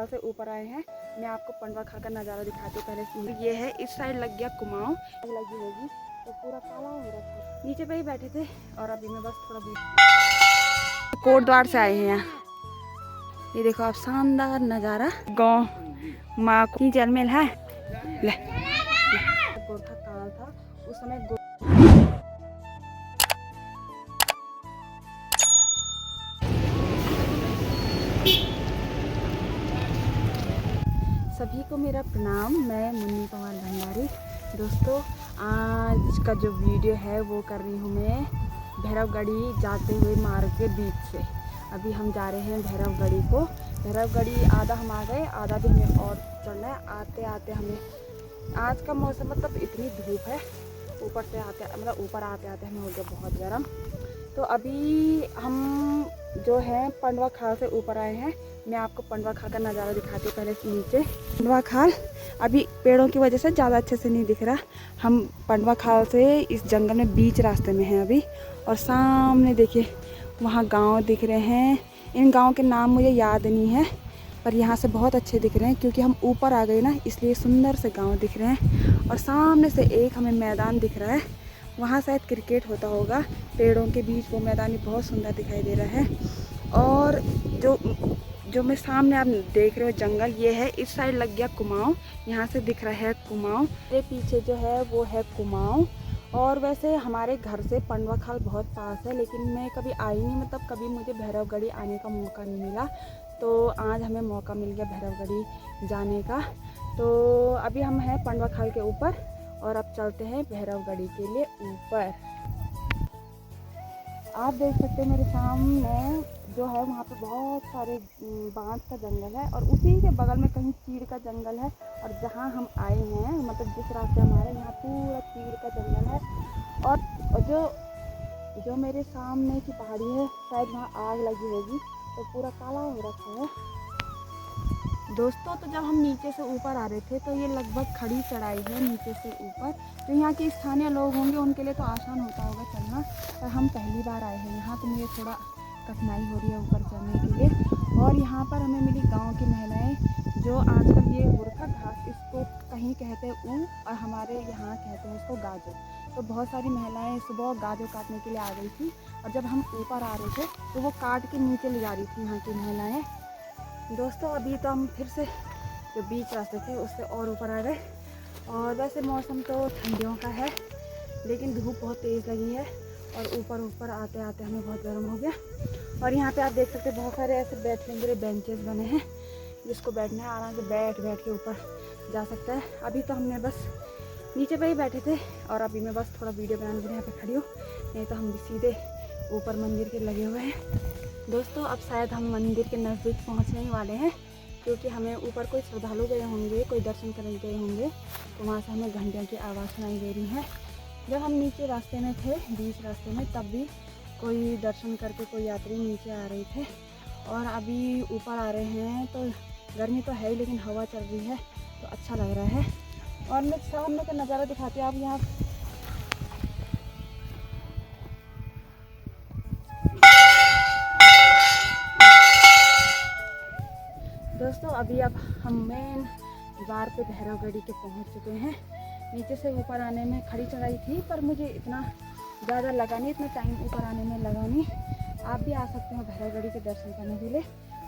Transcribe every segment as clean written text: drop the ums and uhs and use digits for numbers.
खाल से ऊपर आए हैं। मैं आपको पंडवा खाल का नज़ारा दिखाती हूँ। पहले ये है, इस साइड लग गया कुमाऊं लगी होगी तो पूरा काला हो रहा था। नीचे पे ही बैठे थे और अभी मैं बस थोड़ा कोट द्वार से आए हैं यहाँ। ये देखो आप, शानदार नज़ारा। गाँव माँ की जलमेल है। ले गोरखा काल था उस समय। सभी को मेरा प्रणाम। मैं मुन्नी कुमार भंडारी। दोस्तों, आज का जो वीडियो है वो कर रही हूँ मैं भैरवगढ़ी जाते हुए मार्ग के बीच से। अभी हम जा रहे हैं भैरवगढ़ी को। भैरवगढ़ी आधा हम आ गए, आधा भी हमें और चलना है। आते आते हमें, आज का मौसम मतलब इतनी धूप है, ऊपर से आते मतलब ऊपर आते आते हमें हो गया बहुत गर्म। तो अभी हम जो है पंडवा खाल से ऊपर आए हैं। मैं आपको पंडवा खाल का नज़ारा दिखाती हूँ। पहले नीचे पंडवा खाल अभी पेड़ों की वजह से ज़्यादा अच्छे से नहीं दिख रहा। हम पंडवा खाल से इस जंगल में बीच रास्ते में हैं अभी। और सामने देखिए वहाँ गांव दिख रहे हैं। इन गांव के नाम मुझे याद नहीं है, पर यहाँ से बहुत अच्छे दिख रहे हैं क्योंकि हम ऊपर आ गए ना, इसलिए सुंदर से गाँव दिख रहे हैं। और सामने से एक हमें मैदान दिख रहा है, वहाँ शायद क्रिकेट होता होगा। पेड़ों के बीच वो मैदान भी बहुत सुंदर दिखाई दे रहा है। और जो मैं सामने आप देख रहे हो जंगल, ये है, इस साइड लग गया कुमाऊं। यहाँ से दिख रहा है कुमाऊं। मेरे पीछे जो है वो है कुमाऊं। और वैसे हमारे घर से पंडवा खाल बहुत पास है, लेकिन मैं कभी आई नहीं, मतलब कभी मुझे भैरवगढ़ी आने का मौका नहीं मिला। तो आज हमें मौका मिल गया भैरवगढ़ी जाने का। तो अभी हम हैं पंडवा खाल के ऊपर और अब चलते हैं भैरवगढ़ी के लिए ऊपर। आप देख सकते हैं मेरे सामने जो है, वहाँ पे बहुत सारे बांस का जंगल है और उसी के बगल में कहीं चीड़ का जंगल है। और जहाँ हम आए हैं, मतलब जिस रास्ते हमारे, यहाँ पूरा चीड़ का जंगल है। और जो मेरे सामने की पहाड़ी है, शायद वहाँ आग लगी होगी तो पूरा काला हो रखा है। दोस्तों, तो जब हम नीचे से ऊपर आ रहे थे तो ये लगभग खड़ी चढ़ाई है नीचे से ऊपर। तो यहाँ के स्थानीय लोग होंगे, उनके लिए तो आसान होता होगा चलना, पर हम पहली बार आए हैं यहाँ, तो मुझे थोड़ा कठिनाई हो रही है ऊपर चढ़ने के लिए। और यहाँ पर हमें मिली गांव की महिलाएं, जो आजकल ये गोरखा घास, इसको कहीं कहते हैं ऊँ और हमारे यहाँ कहते हैं इसको गाजर। तो बहुत सारी महिलाएं सुबह गाजर काटने के लिए आ गई थी। और जब हम ऊपर आ रहे थे तो वो काट के नीचे ले जा रही थी यहाँ की महिलाएँ। दोस्तों, अभी तो हम फिर से जो बीच रास्ते थे उससे और ऊपर आ गए। और वैसे मौसम तो ठंडियों का है, लेकिन धूप बहुत तेज़ लगी है और ऊपर आते आते हमें बहुत गर्म हो गया। और यहाँ पे आप देख सकते हैं बहुत सारे ऐसे बैठने के लिए बेंचेस बने हैं, जिसको बैठना है आराम से बैठ के ऊपर जा सकता है। अभी तो हमने बस नीचे पे ही बैठे थे और अभी मैं बस थोड़ा वीडियो बनाने के लिए यहाँ पे खड़ी हूँ, नहीं तो हम सीधे ऊपर मंदिर के लगे हुए हैं। दोस्तों, अब शायद हम मंदिर के नज़दीक पहुँचने ही वाले हैं, क्योंकि हमें ऊपर कोई श्रद्धालु गए होंगे, कोई दर्शन करने गए होंगे, तो वहाँ से हमें घंटियों की आवाज़ सुनाई दे रही है। जब हम नीचे रास्ते में थे, बीच रास्ते में, तब भी कोई दर्शन करके कोई यात्री नीचे आ रहे थे। और अभी ऊपर आ रहे हैं तो गर्मी तो है ही, लेकिन हवा चल रही है तो अच्छा लग रहा है। और मैं सामने का नज़ारा दिखाती हूँ। आप यहाँ दोस्तों, अभी अब हम मेन द्वार पे भैरवगढ़ी के पहुंच चुके हैं। नीचे से ऊपर आने में खड़ी चढ़ाई थी, पर मुझे इतना ज़्यादा लगा नहीं, इतना टाइम ऊपर आने में लगा नहीं। आप भी आ सकते हैं भैरवगढ़ी के दर्शन करने के लिए,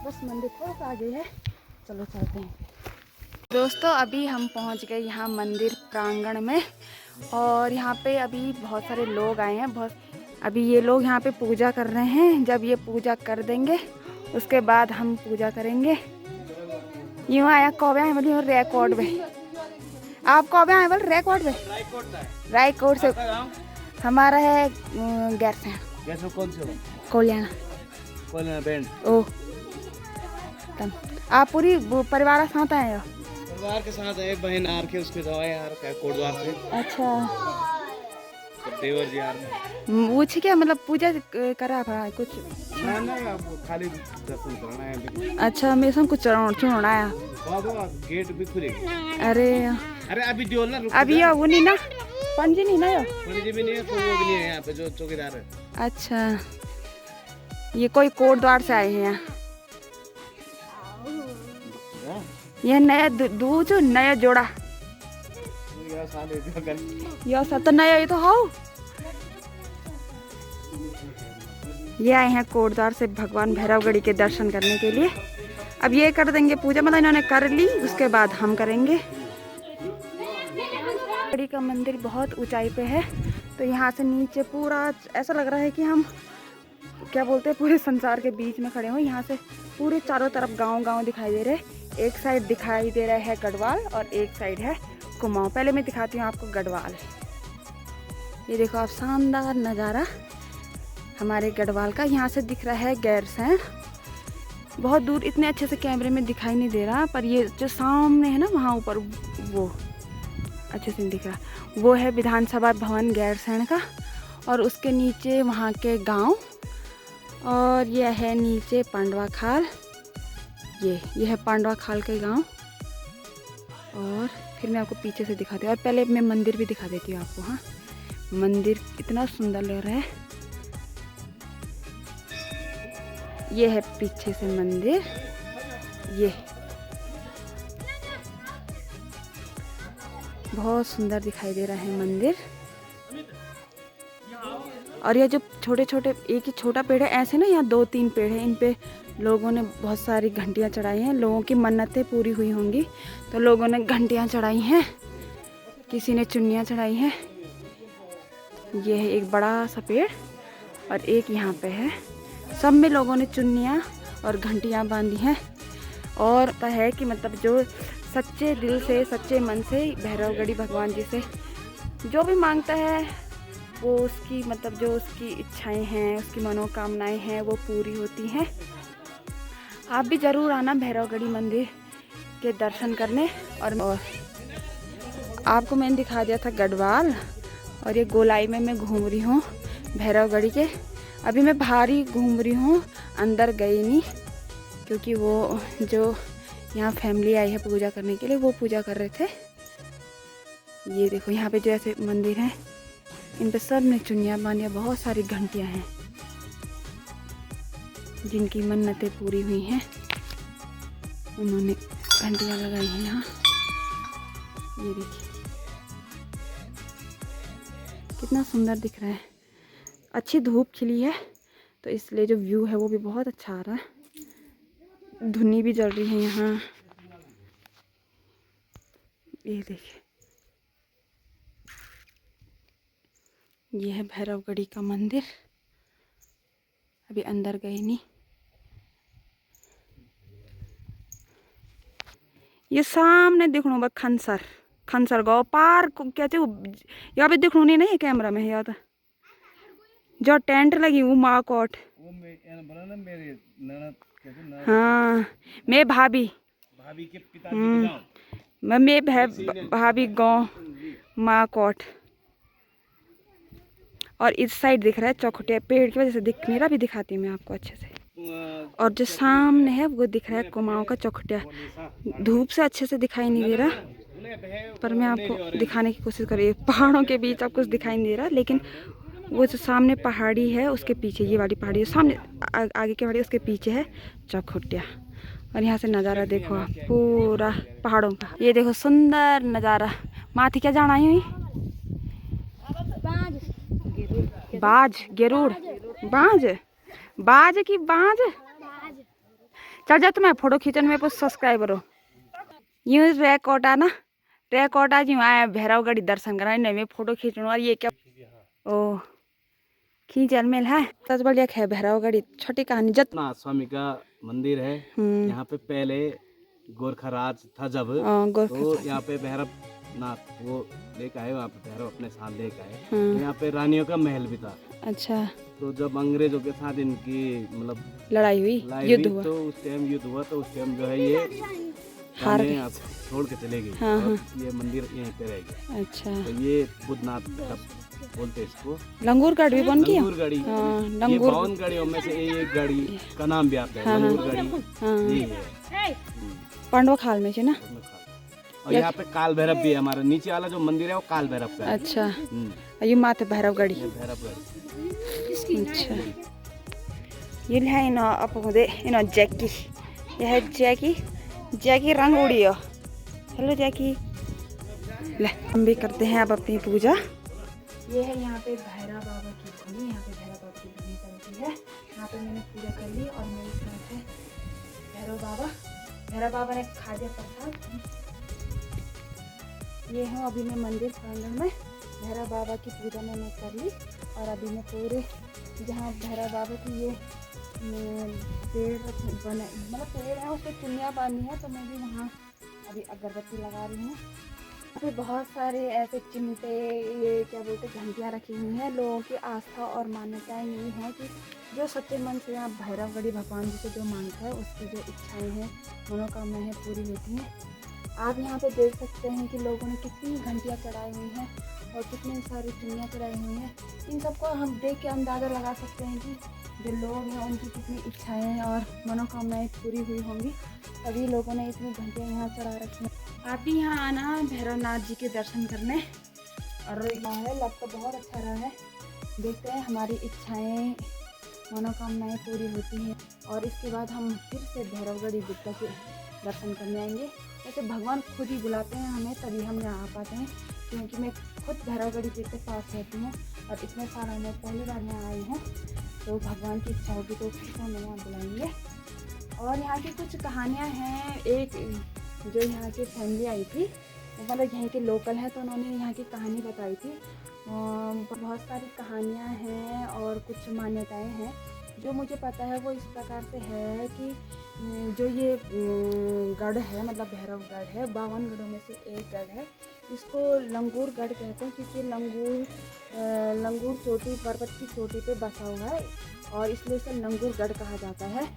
बस मंदिर थोड़ा सा आगे है। चलो चलते हैं। दोस्तों, अभी हम पहुंच गए यहाँ मंदिर प्रांगण में। और यहाँ पे अभी बहुत सारे लोग आए हैं। अभी ये लोग यहाँ पे पूजा कर रहे हैं। जब ये पूजा कर देंगे उसके बाद हम पूजा करेंगे। यूँ आया कौवे आए बोल रिकॉर्ड में। आप कौवे आए बोल रिकॉर्ड में? रायकोट से। हमारा है गैरसैंण। कौन से? कोलियाना बैंड। ओह, आप पूरी परिवार के साथ आए हो? परिवार के साथ है, बहन आर के उसके दवाई यार का कोटद्वार से। अच्छा, देवर जी यार पूछ क्या, मतलब पूजा करा था कुछ? ना खाली दर्शन करना है। अच्छा, मेरे साथ कुछ चढ़ाना आया। गेट भी खुलेगी। अरे अभी दियो ना, अभी ये वो नहीं ना, पंजी नहीं ना, यो पंजी भी नहीं है, तो वो भी नहीं है यहाँ पे जो चौकीदार है। अच्छा, ये कोई कोट द्वार से आए हैं यहाँ। यह नया दूज नया जोड़ा यो सत नया ये तो हो। ये आए हैं कोटद्वार से भगवान भैरवगढ़ी के दर्शन करने के लिए। अब ये कर देंगे पूजा, मतलब इन्होंने कर ली, उसके बाद हम करेंगे। भैरवगढ़ी का मंदिर बहुत ऊंचाई पे है, तो यहाँ से नीचे पूरा ऐसा लग रहा है कि हम क्या बोलते हैं पूरे संसार के बीच में खड़े हो। यहाँ से पूरे चारों तरफ गांव दिखाई दे रहे हैं। एक साइड दिखाई दे रहा है गढ़वाल और एक साइड है कुमाऊं। पहले मैं दिखाती हूँ आपको गढ़वाल। ये देखो आप, शानदार नज़ारा हमारे गढ़वाल का। यहाँ से दिख रहा है गैरसैंण, बहुत दूर, इतने अच्छे से कैमरे में दिखाई नहीं दे रहा, पर ये जो सामने है ना वहाँ ऊपर वो अच्छे से नहीं दिख रहा, वो है विधानसभा भवन गैरसैंण का। और उसके नीचे वहाँ के गांव, और ये है नीचे पांडवा खाल। ये है पांडवा खाल के गांव। और फिर मैं आपको पीछे से दिखाती हूँ, और पहले मैं मंदिर भी दिखा देती हूँ आपको। हाँ, मंदिर इतना सुंदर लग रहा है। ये है पीछे से मंदिर, ये बहुत सुंदर दिखाई दे रहा है मंदिर। और ये जो छोटे छोटे, एक ही छोटा पेड़ है ऐसे ना, यहाँ 2-3 पेड़ है, इन पे लोगों ने बहुत सारी घंटियाँ चढ़ाई हैं। लोगों की मन्नतें पूरी हुई होंगी तो लोगों ने घंटियाँ चढ़ाई हैं, किसी ने चुन्नियाँ चढ़ाई हैं। ये है एक बड़ा सा पेड़ और एक यहाँ पे है, सब में लोगों ने चुन्नियाँ और घंटियाँ बांधी हैं। और पता है कि मतलब जो सच्चे दिल से, सच्चे मन से भैरवगढ़ी भगवान जी से जो भी मांगता है वो उसकी, मतलब जो उसकी इच्छाएं हैं, उसकी मनोकामनाएं हैं, वो पूरी होती हैं। आप भी ज़रूर आना भैरवगढ़ी मंदिर के दर्शन करने। और आपको मैंने दिखा दिया था गढ़वाल, और ये गोलाई में मैं घूम रही हूँ भैरवगढ़ी के। अभी मैं बाहर ही घूम रही हूँ, अंदर गई नहीं, क्योंकि वो जो यहाँ फैमिली आई है पूजा करने के लिए, वो पूजा कर रहे थे। ये देखो यहाँ पे जो ऐसे मंदिर हैं, इन पे सब ने चुन्नियाँ बांधी, बहुत सारी घंटियाँ हैं जिनकी मन्नतें पूरी हुई हैं, उन्होंने घंटियाँ लगाई हैं यहाँ। ये देखिए कितना सुंदर दिख रहा है। अच्छी धूप खिली है तो इसलिए जो व्यू है वो भी बहुत अच्छा आ रहा है। धुनी भी जल रही है यहाँ, ये देखिए। ये है भैरवगढ़ी का मंदिर, अभी अंदर गए नहीं। ये सामने देखो बा खनसर गाँव पार कहते हो, यहाँ पे देखो नहीं ये कैमरा में याद है जो टेंट लगी वो माकोट। हाँ, मैं भाभी के पिताजी मैं भाभी गाँव माकोट। और इस साइड दिख रहा है चौखुटिया, पेड़ की वजह से दिख नहीं रहा, भी दिखाती हूँ मैं आपको अच्छे से। और जो सामने है वो दिख रहा है कुमाऊं का चौखुटिया। धूप से अच्छे से दिखाई नहीं दे रहा, पर मैं आपको दिखाने की कोशिश कर रही हूँ। पहाड़ों के बीच अब कुछ दिखाई नहीं दे रहा, लेकिन वो जो सामने पहाड़ी है उसके पीछे, ये वाली पहाड़ी जो सामने आगे की पहाड़ी उसके पीछे है चौखुटिया। और यहाँ से नज़ारा देखो आप पूरा पहाड़ों का। ये देखो सुंदर नज़ारा। माथी क्या जाना है? बाज, गेरूड़, बाज की बाज। चल जा तुम्हें फोटो खींचने में कुछ सब्सक्राइबर हो। यूँ रेकोटा ना, रेकोटा जी आए भैरवगढ़ी दर्शन करा, नहीं मैं फोटो खींचूँ। और ये क्या, ओ खींचल मेल है। सच बढ़िया है भैरवगढ़ी। छोटी कहानी, जतना स्वामी का मंदिर है। यहाँ पे पहले गोरखा राज था जब, तो यहाँ पे भैरव नाथ वो लेके आए, वहाँ पे भैरव अपने साथ लेके आए। तो यहाँ पे रानियों का महल भी था। अच्छा। तो जब अंग्रेजों के साथ इनकी मतलब लड़ाई हुई, युद्ध हुआ, तो उस टाइम युद्ध हुआ, तो उस टाइम जो है ये हार गए, छोड़ के चले गए। हाँ, और ये मंदिर यहीं पे रह गया। अच्छा। तो ये बुद्धनाथ बोलते इसको। लंगूरगढ़ भी बन गया। लंगूरगढ़ी, ये 52 गाड़ियों में से एक गाड़ी का नाम भी आता है लंगूरगढ़ी। ये है पांडवा खाल में ना। और यहाँ पे काल भैरव भी है। हमारा नीचे वाला जो मंदिर है वो काल भैरव का है। अच्छा। ये माथे भैरवगढ़ी। अच्छा। ये है इन अपने इन जैकी, यह है जैकी जैकी रंग उड़ियो। हेलो जैकी। ले हम भी करते हैं अब अपनी पूजा। ये है यहाँ पे भैरव बाबा की धुनी, यहाँ पे भैरव बाबा की धुनी चलती है। यहाँ पे मैंने पूजा कर ली और मेरे साथ है भैरव बाबा ने खा दिया प्रसाद। ये हूँ अभी मैं मंदिर प्रांगण में, भैरव बाबा की पूजा मैंने कर ली और अभी मैं पूरे जहाँ भैरव बाबा की ये पेड़ बने मतलब पेड़ है उसमें चुनिया बांधी है, तो मैं भी वहाँ अभी अगरबत्ती लगा रही हूँ। यहाँ पे बहुत सारे ऐसे चिमटे, ये क्या बोलते घंटियाँ रखी हुई हैं। लोगों की आस्था और मान्यताएं यही हैं कि जो सच्चे मन से यहाँ भैरवगढ़ी भगवान जी से जो मांगता है उसकी जो इच्छाएं हैं, मनोकामनाएं हैं पूरी होती हैं। आप यहाँ पे देख सकते हैं कि लोगों ने कितनी घंटियाँ चढ़ाई हुई हैं और कितनी सारी चुनियाँ चढ़ाई हुई हैं। इन सबको हम देख के अंदाज़ा लगा सकते हैं कि जो लोग हैं उनकी कितनी इच्छाएं और मनोकामनाएं पूरी हुई होंगी, तभी लोगों ने इतनी घंटियाँ यहाँ चढ़ा रखी हैं। आप भी यहाँ आना भैरवनाथ जी के दर्शन करने। और यहाँ है लग तो बहुत अच्छा रहा है, देखते हैं हमारी इच्छाएं मनोकामनाएं पूरी होती हैं और इसके बाद हम फिर से भैरवगढ़ी बुद्धा के दर्शन करने आएंगे। वैसे भगवान खुद ही बुलाते हैं हमें, तभी हम यहाँ आ पाते हैं, क्योंकि मैं खुद भैरवगढ़ी जी के पास रहती हूँ और इतने सालों में पहली बार यहाँ आई हूँ, तो भगवान की इच्छा होगी तो फिर हमें यहाँ बुलाएंगे। और यहाँ की कुछ कहानियाँ हैं। एक जो यहाँ की फैमिली आई थी, मतलब यहीं के लोकल हैं, तो उन्होंने यहाँ की कहानी बताई थी। बहुत सारी कहानियाँ हैं और कुछ मान्यताएं हैं। जो मुझे पता है वो इस प्रकार से है कि जो ये गढ़ है, मतलब भैरवगढ़ है, 52 गढ़ों में से एक गढ़ है। इसको लंगूर गढ़ कहते हैं क्योंकि लंगूर चोटी, पर्वत की चोटी पे बसा हुआ है और इसलिए इसे लंगूर गढ़ कहा जाता है।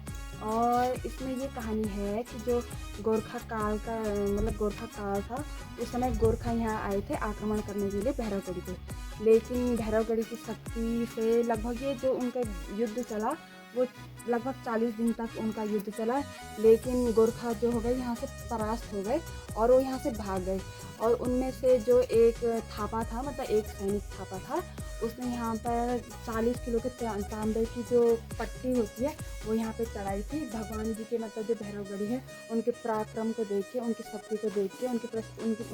और इसमें ये कहानी है कि जो गोरखा काल का मतलब गोरखा काल था, उस समय गोरखा यहाँ आए थे आक्रमण करने के लिए भैरवगढ़ी पे, लेकिन भैरवगढ़ी की शक्ति से लगभग ये जो उनका युद्ध चला वो लगभग 40 दिन तक उनका युद्ध चला, लेकिन गोरखा जो हो गए यहाँ से परास्त हो गए और वो यहाँ से भाग गए। और उनमें से जो एक थापा था, मतलब एक सैनिक थापा था, उसने यहाँ पर 40 किलो के तांबे की जो पट्टी होती है वो यहाँ पे चढ़ाई थी। भगवान जी के मतलब जो भैरवगढ़ी है उनके पराक्रम को देख के, उनकी शक्ति को देख के,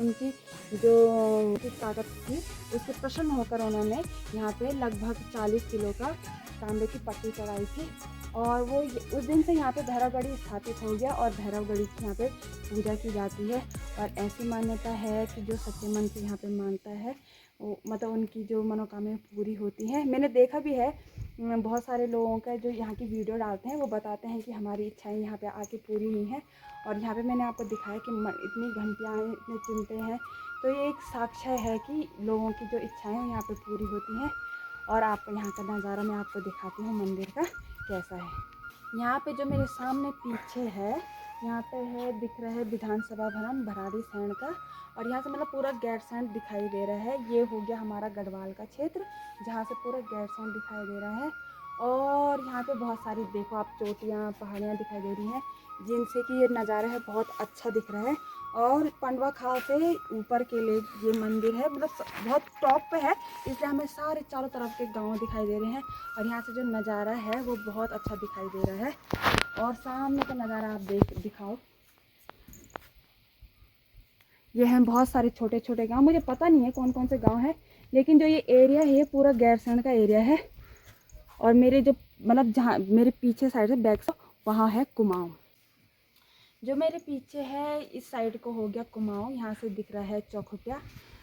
उनकी जो ताकत थी उससे प्रसन्न होकर उन्होंने यहाँ पे लगभग 40 किलो का तांबे की पट्टी चढ़ाई थी। और वो उस दिन से यहाँ पे भैरवगढ़ी स्थापित हो गया और भैरवगढ़ी की यहाँ पे पूजा की जाती है। और ऐसी मान्यता है कि जो सच्चे मन से यहाँ पे मानता है वो मतलब उनकी जो मनोकामनाएं पूरी होती हैं। मैंने देखा भी है बहुत सारे लोगों का जो यहाँ की वीडियो डालते हैं, वो बताते हैं कि हमारी इच्छाएं यहाँ पे आके पूरी हुई हैं। और यहाँ पे मैंने आपको दिखाया कि इतनी घंटियाँ हैं, इतने चिमटे हैं, तो ये एक साक्ष्य है कि लोगों की जो इच्छाएं हैं यहाँ पे पूरी होती हैं। और आप यहाँ का नज़ारा मैं आपको दिखाती हूँ मंदिर का कैसा है। यहाँ पे जो मेरे सामने पीछे है, यहाँ पे है दिख रहा है विधानसभा भवन भराड़ीसैंण का, और यहाँ से मतलब पूरा गैरसैंण दिखाई दे रहा है। ये हो गया हमारा गढ़वाल का क्षेत्र जहाँ से पूरा गैरसैंण दिखाई दे रहा है। और यहाँ पे बहुत सारी देखो आप चोटियाँ पहाड़ियाँ दिखाई दे रही हैं, जिनसे कि ये नज़ारा है बहुत अच्छा दिख रहा है। और पंडवा खाल से ऊपर के लिए ये मंदिर है, मतलब बहुत टॉप पे है, इसलिए हमें सारे चारों तरफ के गांव दिखाई दे रहे हैं। और यहाँ से जो नज़ारा है वो बहुत अच्छा दिखाई दे रहा है। और सामने का नज़ारा आप दिखाओ। ये हैं बहुत सारे छोटे छोटे गांव, मुझे पता नहीं है कौन कौन से गांव है, लेकिन जो ये एरिया है ये पूरा गैरसैंण का एरिया है। और मेरे जो मतलब जहाँ मेरे पीछे साइड है बैक वहाँ है कुमाऊँ। जो मेरे पीछे है इस साइड को हो गया कुमाऊँ। यहाँ से दिख रहा है चौखुटिया।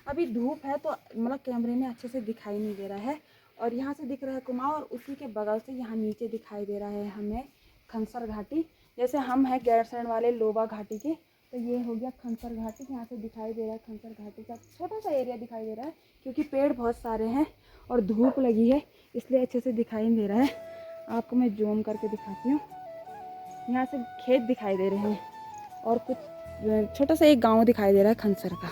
अभी धूप है तो मतलब कैमरे में अच्छे से दिखाई नहीं दे रहा है। और यहाँ से दिख रहा है कुमाऊँ और उसी के बगल से यहाँ नीचे दिखाई दे रहा है हमें खनसर घाटी। जैसे हम हैं गैरसैंण वाले लोबा घाटी के, तो ये हो गया खनसर घाटी। यहाँ से दिखाई दे रहा है खनसर घाटी का छोटा सा एरिया दिखाई दे रहा है, क्योंकि पेड़ बहुत सारे हैं और धूप लगी है इसलिए अच्छे से दिखाई नहीं दे रहा है। आपको मैं जूम करके दिखाती हूँ। यहाँ से खेत दिखाई दे रहे हैं और कुछ छोटा सा एक गांव दिखाई दे रहा है खनसर का।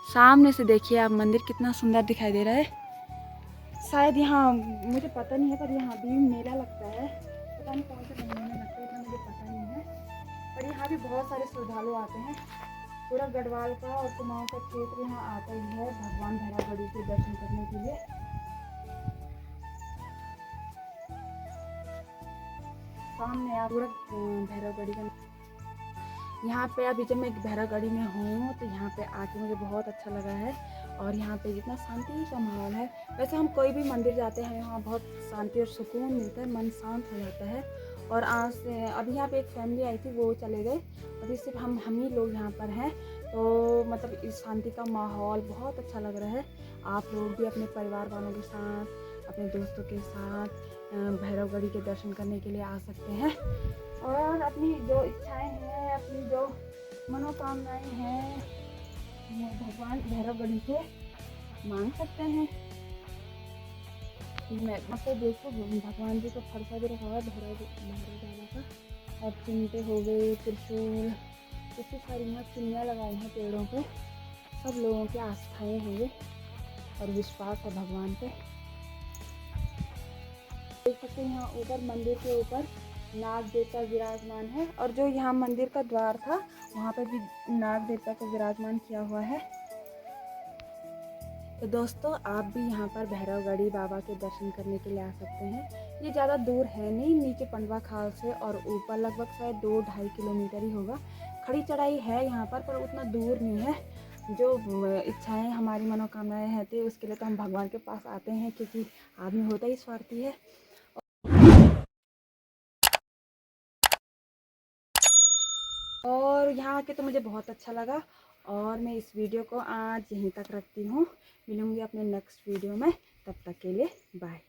सामने से देखिए आप मंदिर कितना सुंदर दिखाई दे रहा है। शायद यहाँ मुझे पता नहीं है, पर यहाँ भी मेला लगता है, पता नहीं कौन से महीने में लगता है, इतना मुझे पता नहीं है। पर यहाँ भी बहुत सारे श्रद्धालु आते हैं। पूरा गढ़वाल का और कुमाऊँ का क्षेत्र यहाँ आता ही है भगवान भैरवगढ़ी के दर्शन करने के लिए। सामने आप पूरा भैरवगढ़ी का, यहाँ पे अभी जब मैं भैरवगढ़ी में हूँ तो यहाँ पे आके मुझे बहुत अच्छा लगा है। और यहाँ पे जितना शांति का माहौल है, वैसे हम कोई भी मंदिर जाते हैं वहाँ बहुत शांति और सुकून मिलता है, मन शांत हो जाता है। और आज से अभी यहाँ पे एक फैमिली आई थी, वो चले गए, अभी सिर्फ हम ही लोग यहाँ पर हैं। तो मतलब इस शांति का माहौल बहुत अच्छा लग रहा है। आप लोग भी अपने परिवार वालों के साथ, अपने दोस्तों के साथ भैरवगढ़ी के दर्शन करने के लिए आ सकते हैं और अपनी जो इच्छाएं हैं, अपनी जो मनोकामनाएं हैं, भगवान भैरवगढ़ी से मांग सकते हैं। मैं तो देखो भगवान जी का फरसा भी रखा हुआ है भैरव बाबा का, और चिमटे हो गए, त्रिशूल, कितनी सारी यहाँ चिड़ियाँ लगाई हैं पेड़ों पे। सब लोगों की आस्थाएं हैं और विश्वास है भगवान पे। देख सकते हैं यहाँ ऊपर मंदिर के ऊपर नाग देवता विराजमान है, और जो यहाँ मंदिर का द्वार था वहाँ पे भी नाग देवता को विराजमान किया हुआ है। तो दोस्तों आप भी यहाँ पर भैरवगढ़ी बाबा के दर्शन करने के लिए आ सकते हैं। ये ज़्यादा दूर है नहीं, नीचे पंडवा खाल से, और ऊपर लगभग शायद 2-2.5 किलोमीटर ही होगा। खड़ी चढ़ाई है यहाँ पर उतना दूर नहीं है। जो इच्छाएं हमारी मनोकामनाएं हैं तो उसके लिए तो हम भगवान के पास आते हैं, क्योंकि आदमी होता ही स्वार्थी है। और यहाँ आके तो मुझे बहुत अच्छा लगा, और मैं इस वीडियो को आज यहीं तक रखती हूँ। मिलूँगी अपने नेक्स्ट वीडियो में, तब तक के लिए बाय।